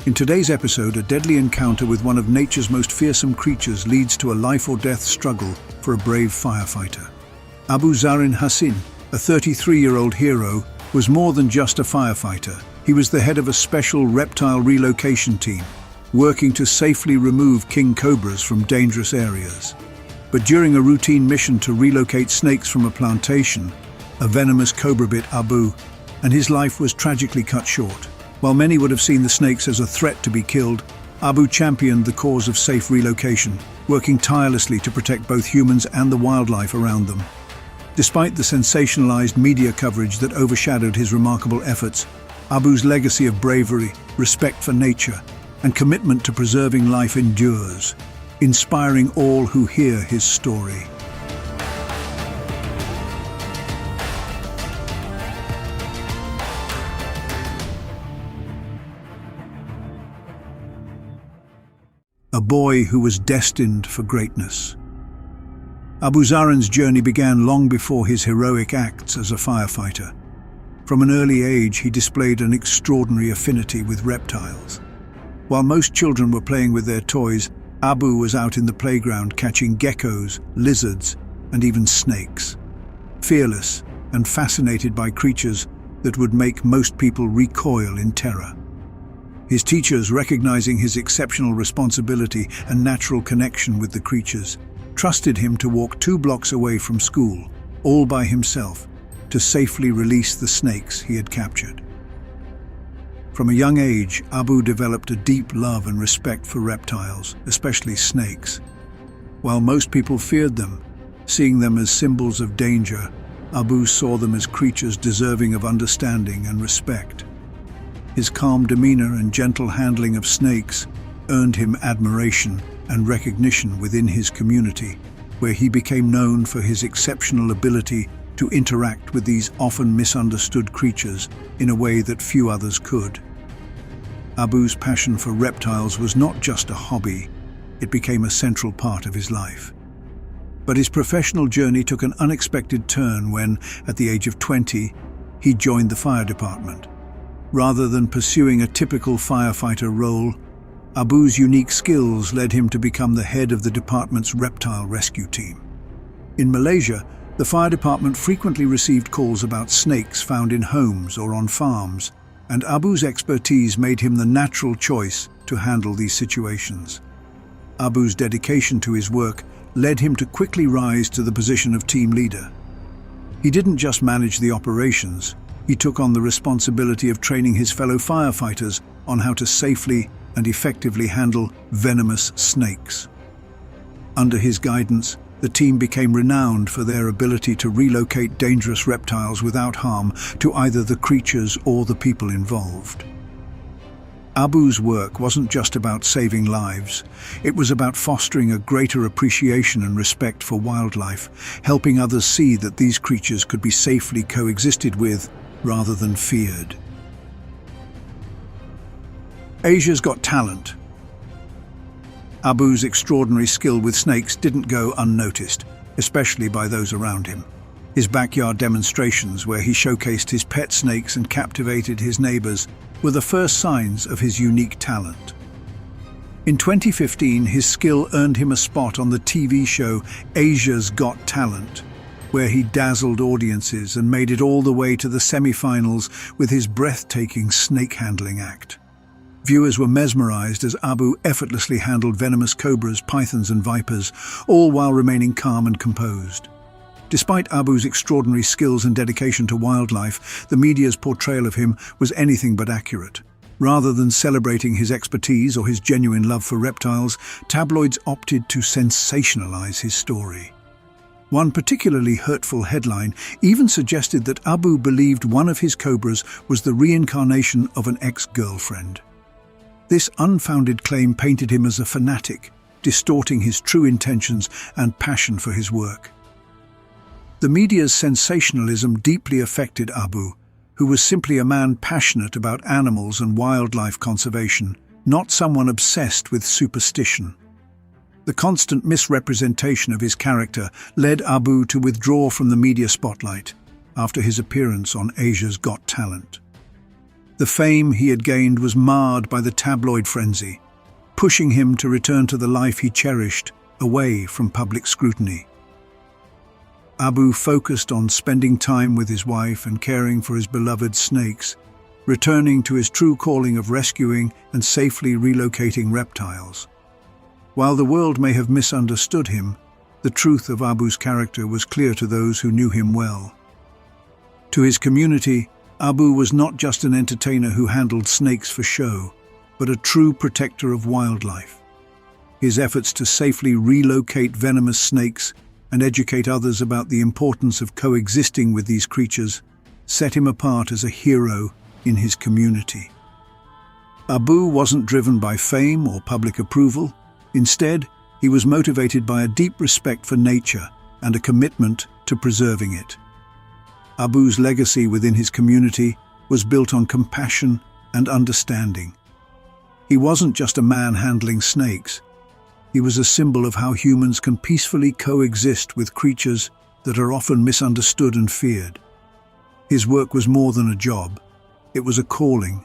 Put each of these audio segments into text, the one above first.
In today's episode, a deadly encounter with one of nature's most fearsome creatures leads to a life-or-death struggle for a brave firefighter. Abu Zarin Hussin, a 33-year-old hero, was more than just a firefighter. He was the head of a special reptile relocation team, working to safely remove king cobras from dangerous areas. But during a routine mission to relocate snakes from a plantation, a venomous cobra bit Abu, and his life was tragically cut short. While many would have seen the snakes as a threat to be killed, Abu championed the cause of safe relocation, working tirelessly to protect both humans and the wildlife around them. Despite the sensationalized media coverage that overshadowed his remarkable efforts, Abu's legacy of bravery, respect for nature, and commitment to preserving life endures, inspiring all who hear his story. A boy who was destined for greatness. Abu Zarin's journey began long before his heroic acts as a firefighter. From an early age, he displayed an extraordinary affinity with reptiles. While most children were playing with their toys, Abu was out in the playground catching geckos, lizards, and even snakes. Fearless and fascinated by creatures that would make most people recoil in terror. His teachers, recognizing his exceptional responsibility and natural connection with the creatures, trusted him to walk 2 blocks away from school, all by himself, to safely release the snakes he had captured. From a young age, Abu developed a deep love and respect for reptiles, especially snakes. While most people feared them, seeing them as symbols of danger, Abu saw them as creatures deserving of understanding and respect. His calm demeanor and gentle handling of snakes earned him admiration and recognition within his community, where he became known for his exceptional ability to interact with these often misunderstood creatures in a way that few others could. Abu's passion for reptiles was not just a hobby, it became a central part of his life. But his professional journey took an unexpected turn when, at the age of 20, he joined the fire department. Rather than pursuing a typical firefighter role, Abu's unique skills led him to become the head of the department's reptile rescue team. In Malaysia, the fire department frequently received calls about snakes found in homes or on farms, and Abu's expertise made him the natural choice to handle these situations. Abu's dedication to his work led him to quickly rise to the position of team leader. He didn't just manage the operations, he took on the responsibility of training his fellow firefighters on how to safely and effectively handle venomous snakes. Under his guidance, the team became renowned for their ability to relocate dangerous reptiles without harm to either the creatures or the people involved. Abu's work wasn't just about saving lives, it was about fostering a greater appreciation and respect for wildlife, helping others see that these creatures could be safely coexisted with rather than feared. Asia's Got Talent. Abu's extraordinary skill with snakes didn't go unnoticed, especially by those around him. His backyard demonstrations, where he showcased his pet snakes and captivated his neighbors, were the first signs of his unique talent. In 2015, his skill earned him a spot on the TV show Asia's Got Talent, where he dazzled audiences and made it all the way to the semi-finals with his breathtaking snake-handling act. Viewers were mesmerized as Abu effortlessly handled venomous cobras, pythons and vipers, all while remaining calm and composed. Despite Abu's extraordinary skills and dedication to wildlife, the media's portrayal of him was anything but accurate. Rather than celebrating his expertise or his genuine love for reptiles, tabloids opted to sensationalize his story. One particularly hurtful headline even suggested that Abu believed one of his cobras was the reincarnation of an ex-girlfriend. This unfounded claim painted him as a fanatic, distorting his true intentions and passion for his work. The media's sensationalism deeply affected Abu, who was simply a man passionate about animals and wildlife conservation, not someone obsessed with superstition. The constant misrepresentation of his character led Abu to withdraw from the media spotlight after his appearance on Asia's Got Talent. The fame he had gained was marred by the tabloid frenzy, pushing him to return to the life he cherished, away from public scrutiny. Abu focused on spending time with his wife and caring for his beloved snakes, returning to his true calling of rescuing and safely relocating reptiles. While the world may have misunderstood him, the truth of Abu's character was clear to those who knew him well. To his community, Abu was not just an entertainer who handled snakes for show, but a true protector of wildlife. His efforts to safely relocate venomous snakes and educate others about the importance of coexisting with these creatures set him apart as a hero in his community. Abu wasn't driven by fame or public approval. Instead, he was motivated by a deep respect for nature and a commitment to preserving it. Abu's legacy within his community was built on compassion and understanding. He wasn't just a man handling snakes. He was a symbol of how humans can peacefully coexist with creatures that are often misunderstood and feared. His work was more than a job. It was a calling.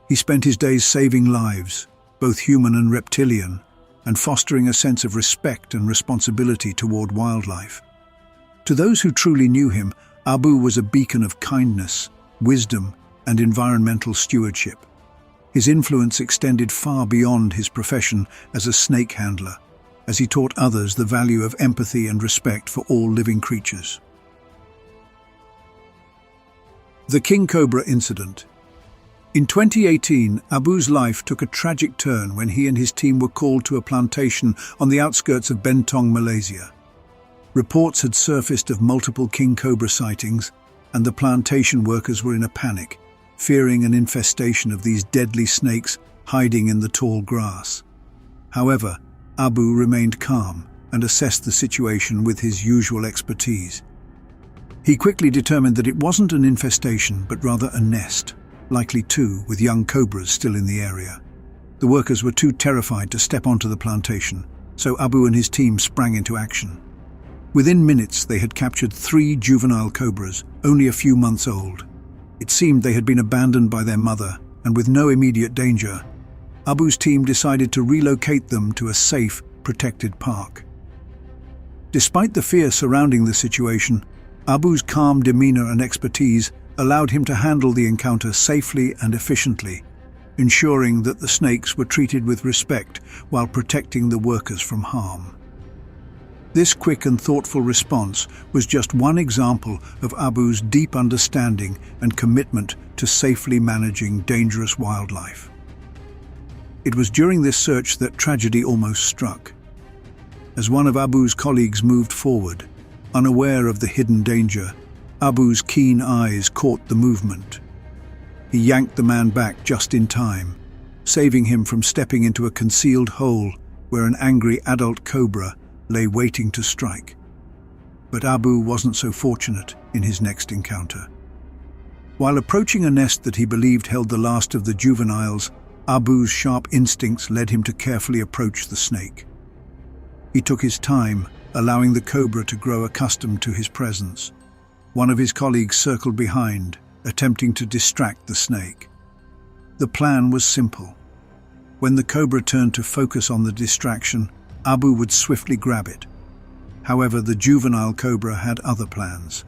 He spent his days saving lives, both human and reptilian, and fostering a sense of respect and responsibility toward wildlife. To those who truly knew him, Abu was a beacon of kindness, wisdom, and environmental stewardship. His influence extended far beyond his profession as a snake handler, as he taught others the value of empathy and respect for all living creatures. The King Cobra Incident. In 2018, Abu's life took a tragic turn when he and his team were called to a plantation on the outskirts of Bentong, Malaysia. Reports had surfaced of multiple king cobra sightings, and the plantation workers were in a panic, fearing an infestation of these deadly snakes hiding in the tall grass. However, Abu remained calm and assessed the situation with his usual expertise. He quickly determined that it wasn't an infestation, but rather a nest, likely two with young cobras still in the area. The workers were too terrified to step onto the plantation, so Abu and his team sprang into action. Within minutes, they had captured 3 juvenile cobras, only a few months old. It seemed they had been abandoned by their mother, and with no immediate danger, Abu's team decided to relocate them to a safe, protected park. Despite the fear surrounding the situation, Abu's calm demeanor and expertise allowed him to handle the encounter safely and efficiently, ensuring that the snakes were treated with respect while protecting the workers from harm. This quick and thoughtful response was just one example of Abu's deep understanding and commitment to safely managing dangerous wildlife. It was during this search that tragedy almost struck. As one of Abu's colleagues moved forward, unaware of the hidden danger, Abu's keen eyes caught the movement. He yanked the man back just in time, saving him from stepping into a concealed hole where an angry adult cobra lay waiting to strike. But Abu wasn't so fortunate in his next encounter. While approaching a nest that he believed held the last of the juveniles, Abu's sharp instincts led him to carefully approach the snake. He took his time, allowing the cobra to grow accustomed to his presence. One of his colleagues circled behind, attempting to distract the snake. The plan was simple. When the cobra turned to focus on the distraction, Abu would swiftly grab it. However, the juvenile cobra had other plans.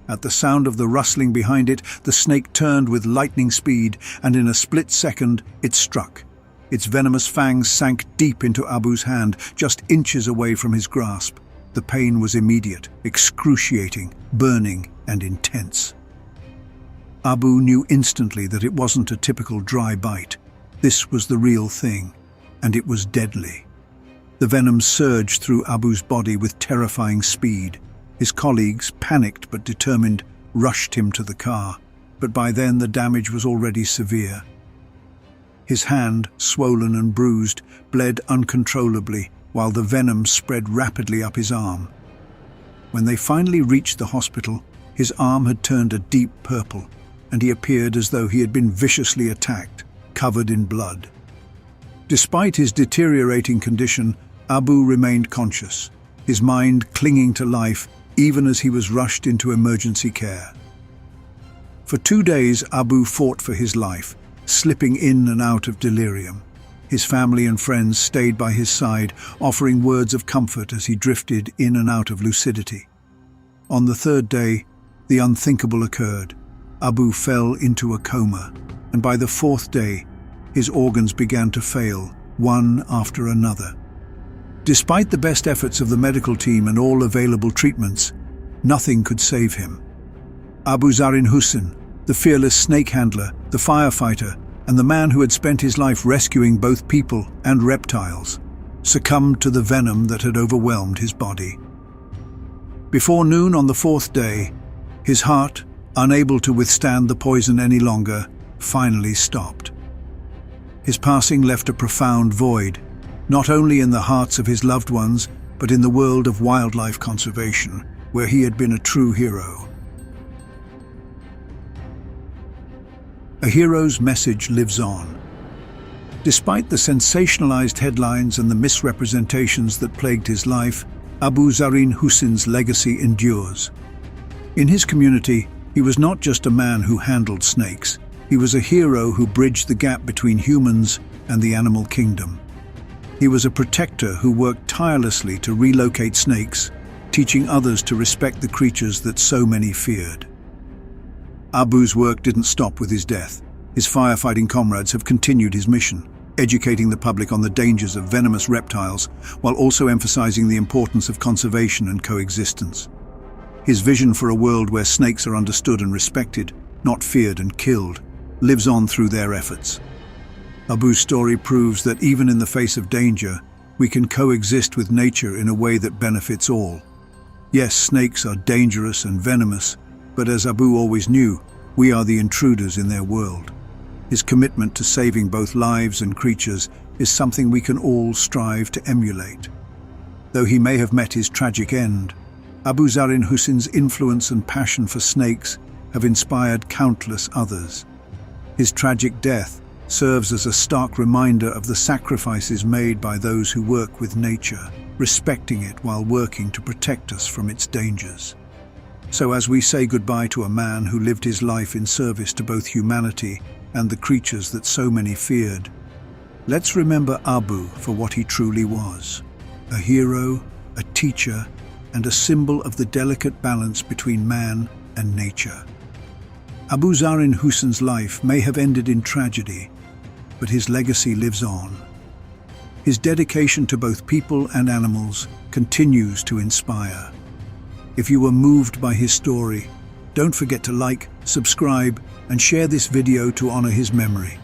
At the sound of the rustling behind it, the snake turned with lightning speed, and in a split second, it struck. Its venomous fangs sank deep into Abu's hand, just inches away from his grasp. The pain was immediate, excruciating, burning, and intense. Abu knew instantly that it wasn't a typical dry bite. This was the real thing, and it was deadly. The venom surged through Abu's body with terrifying speed. His colleagues, panicked but determined, rushed him to the car, but by then the damage was already severe. His hand, swollen and bruised, bled uncontrollably, while the venom spread rapidly up his arm. When they finally reached the hospital, his arm had turned a deep purple, and he appeared as though he had been viciously attacked, covered in blood. Despite his deteriorating condition, Abu remained conscious, his mind clinging to life even as he was rushed into emergency care. For 2 days, Abu fought for his life, slipping in and out of delirium. His family and friends stayed by his side, offering words of comfort as he drifted in and out of lucidity. On the 3rd day, the unthinkable occurred. Abu fell into a coma, and by the 4th day, his organs began to fail, one after another. Despite the best efforts of the medical team and all available treatments, nothing could save him. Abu Zarin Hussin, the fearless snake handler, the firefighter, and the man who had spent his life rescuing both people and reptiles, succumbed to the venom that had overwhelmed his body. Before noon on the 4th day, his heart, unable to withstand the poison any longer, finally stopped. His passing left a profound void, not only in the hearts of his loved ones, but in the world of wildlife conservation, where he had been a true hero. A hero's message lives on. Despite the sensationalized headlines and the misrepresentations that plagued his life, Abu Zarin Hussin's legacy endures. In his community, he was not just a man who handled snakes. He was a hero who bridged the gap between humans and the animal kingdom. He was a protector who worked tirelessly to relocate snakes, teaching others to respect the creatures that so many feared. Abu's work didn't stop with his death. His firefighting comrades have continued his mission, educating the public on the dangers of venomous reptiles, while also emphasizing the importance of conservation and coexistence. His vision for a world where snakes are understood and respected, not feared and killed, lives on through their efforts. Abu's story proves that even in the face of danger, we can coexist with nature in a way that benefits all. Yes, snakes are dangerous and venomous, but as Abu always knew, we are the intruders in their world. His commitment to saving both lives and creatures is something we can all strive to emulate. Though he may have met his tragic end, Abu Zarin Hussin's influence and passion for snakes have inspired countless others. His tragic death serves as a stark reminder of the sacrifices made by those who work with nature, respecting it while working to protect us from its dangers. So as we say goodbye to a man who lived his life in service to both humanity and the creatures that so many feared, let's remember Abu for what he truly was: a hero, a teacher, and a symbol of the delicate balance between man and nature. Abu Zarin Hussin's life may have ended in tragedy, but his legacy lives on. His dedication to both people and animals continues to inspire. If you were moved by his story, don't forget to like, subscribe, and share this video to honor his memory.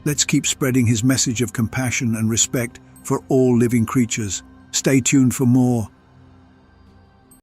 Let's keep spreading his message of compassion and respect for all living creatures. Stay tuned for more